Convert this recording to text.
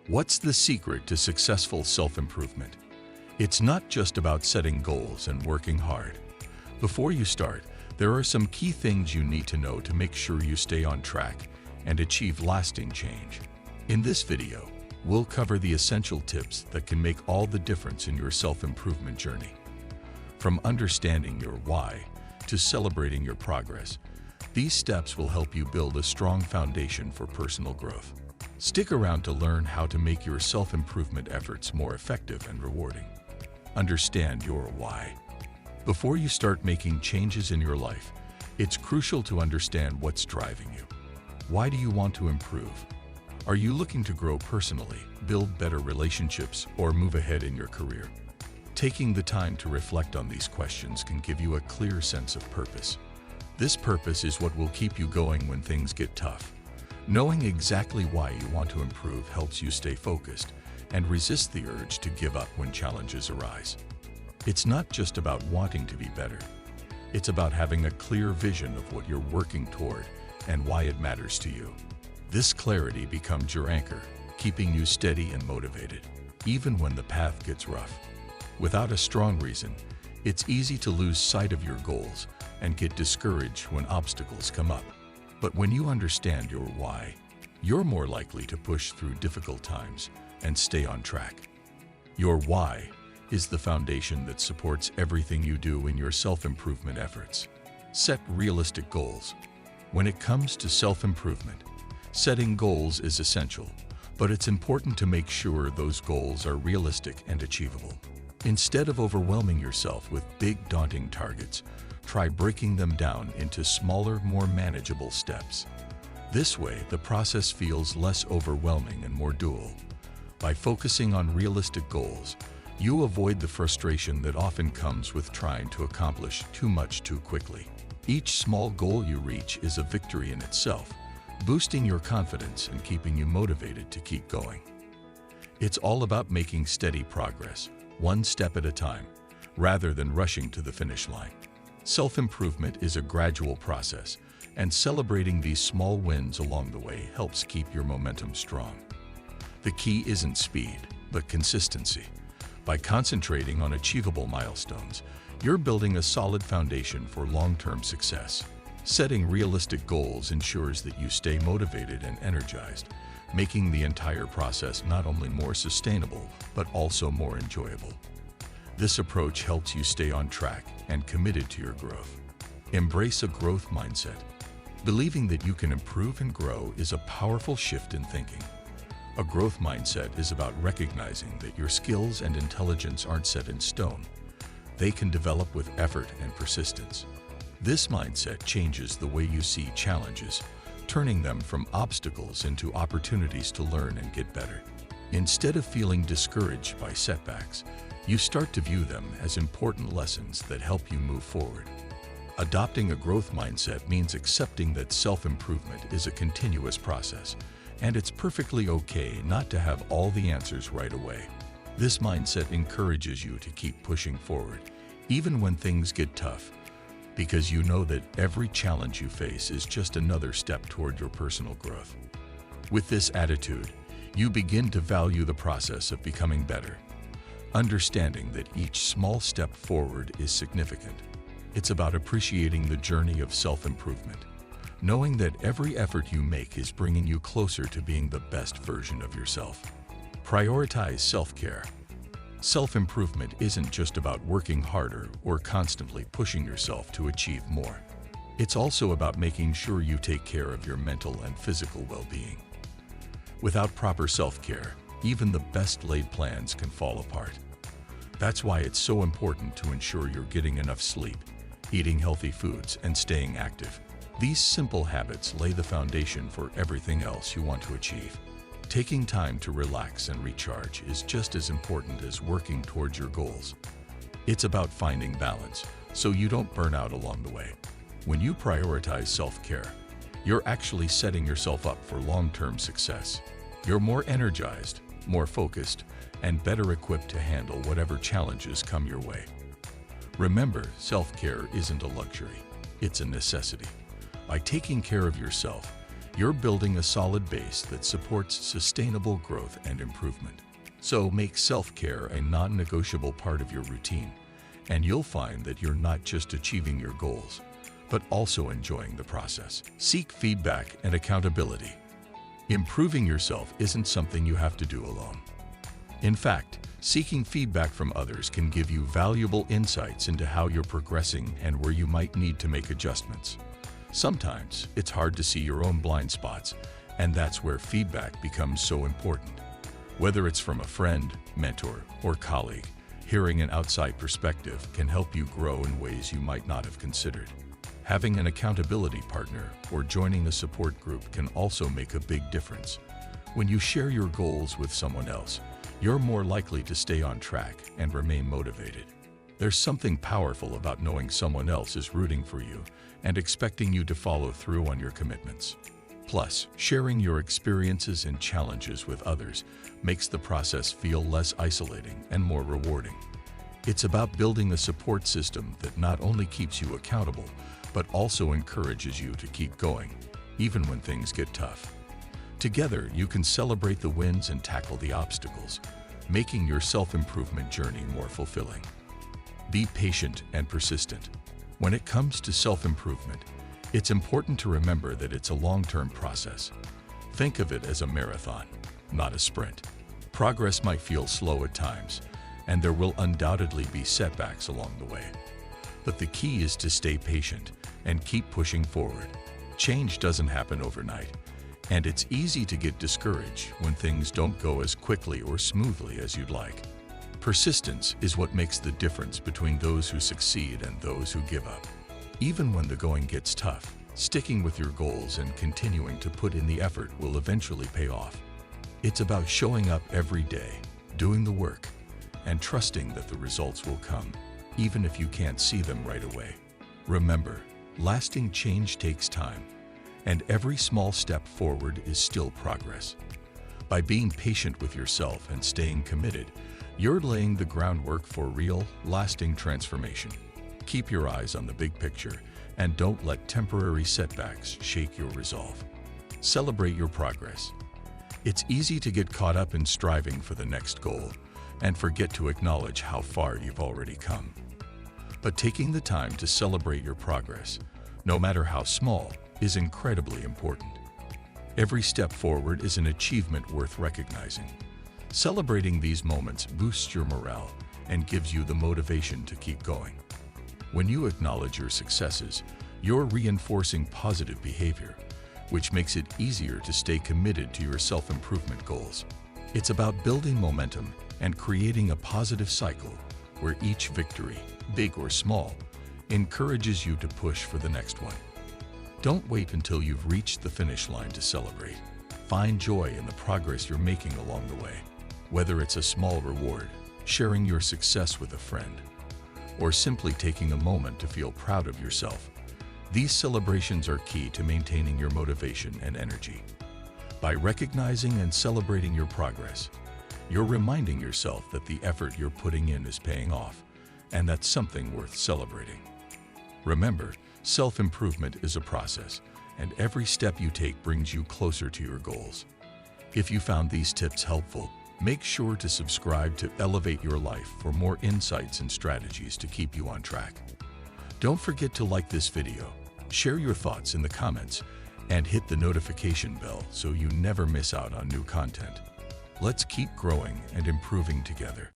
What's the secret to successful self-improvement? It's not just about setting goals and working hard. Before you start, there are some key things you need to know to make sure you stay on track and achieve lasting change. In this video, we'll cover the essential tips that can make all the difference in your self-improvement journey. From understanding your why to celebrating your progress, these steps will help you build a strong foundation for personal growth. Stick around to learn how to make your self-improvement efforts more effective and rewarding. Understand your why. Before you start making changes in your life, it's crucial to understand what's driving you. Why do you want to improve? Are you looking to grow personally, build better relationships, or move ahead in your career? Taking the time to reflect on these questions can give you a clear sense of purpose. This purpose is what will keep you going when things get tough. Knowing exactly why you want to improve helps you stay focused and resist the urge to give up when challenges arise. It's not just about wanting to be better. It's about having a clear vision of what you're working toward and why it matters to you. This clarity becomes your anchor, keeping you steady and motivated, even when the path gets rough. Without a strong reason, it's easy to lose sight of your goals and get discouraged when obstacles come up. But when you understand your why, you're more likely to push through difficult times and stay on track. Your why is the foundation that supports everything you do in your self-improvement efforts. Set realistic goals. When it comes to self-improvement, setting goals is essential, but it's important to make sure those goals are realistic and achievable. Instead of overwhelming yourself with big, daunting targets, try breaking them down into smaller, more manageable steps. This way, the process feels less overwhelming and more doable. By focusing on realistic goals, you avoid the frustration that often comes with trying to accomplish too much too quickly. Each small goal you reach is a victory in itself, boosting your confidence and keeping you motivated to keep going. It's all about making steady progress, one step at a time, rather than rushing to the finish line. Self-improvement is a gradual process, and celebrating these small wins along the way helps keep your momentum strong. The key isn't speed, but consistency. By concentrating on achievable milestones, you're building a solid foundation for long-term success. Setting realistic goals ensures that you stay motivated and energized, making the entire process not only more sustainable, but also more enjoyable. This approach helps you stay on track and committed to your growth. Embrace a growth mindset. Believing that you can improve and grow is a powerful shift in thinking. A growth mindset is about recognizing that your skills and intelligence aren't set in stone. They can develop with effort and persistence. This mindset changes the way you see challenges, turning them from obstacles into opportunities to learn and get better. Instead of feeling discouraged by setbacks, you start to view them as important lessons that help you move forward. Adopting a growth mindset means accepting that self-improvement is a continuous process, and it's perfectly okay not to have all the answers right away. This mindset encourages you to keep pushing forward, even when things get tough, because you know that every challenge you face is just another step toward your personal growth. With this attitude, you begin to value the process of becoming better, understanding that each small step forward is significant. It's about appreciating the journey of self-improvement, knowing that every effort you make is bringing you closer to being the best version of yourself. Prioritize self-care. Self-improvement isn't just about working harder or constantly pushing yourself to achieve more. It's also about making sure you take care of your mental and physical well-being. Without proper self-care, even the best laid plans can fall apart. That's why it's so important to ensure you're getting enough sleep, eating healthy foods, and staying active. These simple habits lay the foundation for everything else you want to achieve. Taking time to relax and recharge is just as important as working towards your goals. It's about finding balance, so you don't burn out along the way. When you prioritize self-care, you're actually setting yourself up for long-term success. You're more energized, more focused, and better equipped to handle whatever challenges come your way. Remember, self-care isn't a luxury, it's a necessity. By taking care of yourself, you're building a solid base that supports sustainable growth and improvement. So make self-care a non-negotiable part of your routine, and you'll find that you're not just achieving your goals, but also enjoying the process. Seek feedback and accountability. Improving yourself isn't something you have to do alone. In fact, seeking feedback from others can give you valuable insights into how you're progressing and where you might need to make adjustments. Sometimes it's hard to see your own blind spots, and that's where feedback becomes so important. Whether it's from a friend, mentor, or colleague, hearing an outside perspective can help you grow in ways you might not have considered. Having an accountability partner or joining a support group can also make a big difference. When you share your goals with someone else, you're more likely to stay on track and remain motivated. There's something powerful about knowing someone else is rooting for you and expecting you to follow through on your commitments. Plus, sharing your experiences and challenges with others makes the process feel less isolating and more rewarding. It's about building a support system that not only keeps you accountable, but also encourages you to keep going, even when things get tough. Together, you can celebrate the wins and tackle the obstacles, making your self-improvement journey more fulfilling. Be patient and persistent. When it comes to self-improvement, it's important to remember that it's a long-term process. Think of it as a marathon, not a sprint. Progress might feel slow at times, and there will undoubtedly be setbacks along the way. But the key is to stay patient and keep pushing forward. Change doesn't happen overnight, and it's easy to get discouraged when things don't go as quickly or smoothly as you'd like. Persistence is what makes the difference between those who succeed and those who give up. Even when the going gets tough, sticking with your goals and continuing to put in the effort will eventually pay off. It's about showing up every day, doing the work, and trusting that the results will come, even if you can't see them right away. Remember, lasting change takes time, and every small step forward is still progress. By being patient with yourself and staying committed, you're laying the groundwork for real, lasting transformation. Keep your eyes on the big picture and don't let temporary setbacks shake your resolve. Celebrate your progress. It's easy to get caught up in striving for the next goal and forget to acknowledge how far you've already come. But taking the time to celebrate your progress, no matter how small, is incredibly important. Every step forward is an achievement worth recognizing. Celebrating these moments boosts your morale and gives you the motivation to keep going. When you acknowledge your successes, you're reinforcing positive behavior, which makes it easier to stay committed to your self-improvement goals. It's about building momentum and creating a positive cycle where each victory, big or small, encourages you to push for the next one. Don't wait until you've reached the finish line to celebrate. Find joy in the progress you're making along the way. Whether it's a small reward, sharing your success with a friend, or simply taking a moment to feel proud of yourself, these celebrations are key to maintaining your motivation and energy. By recognizing and celebrating your progress, you're reminding yourself that the effort you're putting in is paying off, and that's something worth celebrating. Remember, self-improvement is a process, and every step you take brings you closer to your goals. If you found these tips helpful, make sure to subscribe to Elevate Your Life for more insights and strategies to keep you on track. Don't forget to like this video, share your thoughts in the comments, and hit the notification bell so you never miss out on new content. Let's keep growing and improving together.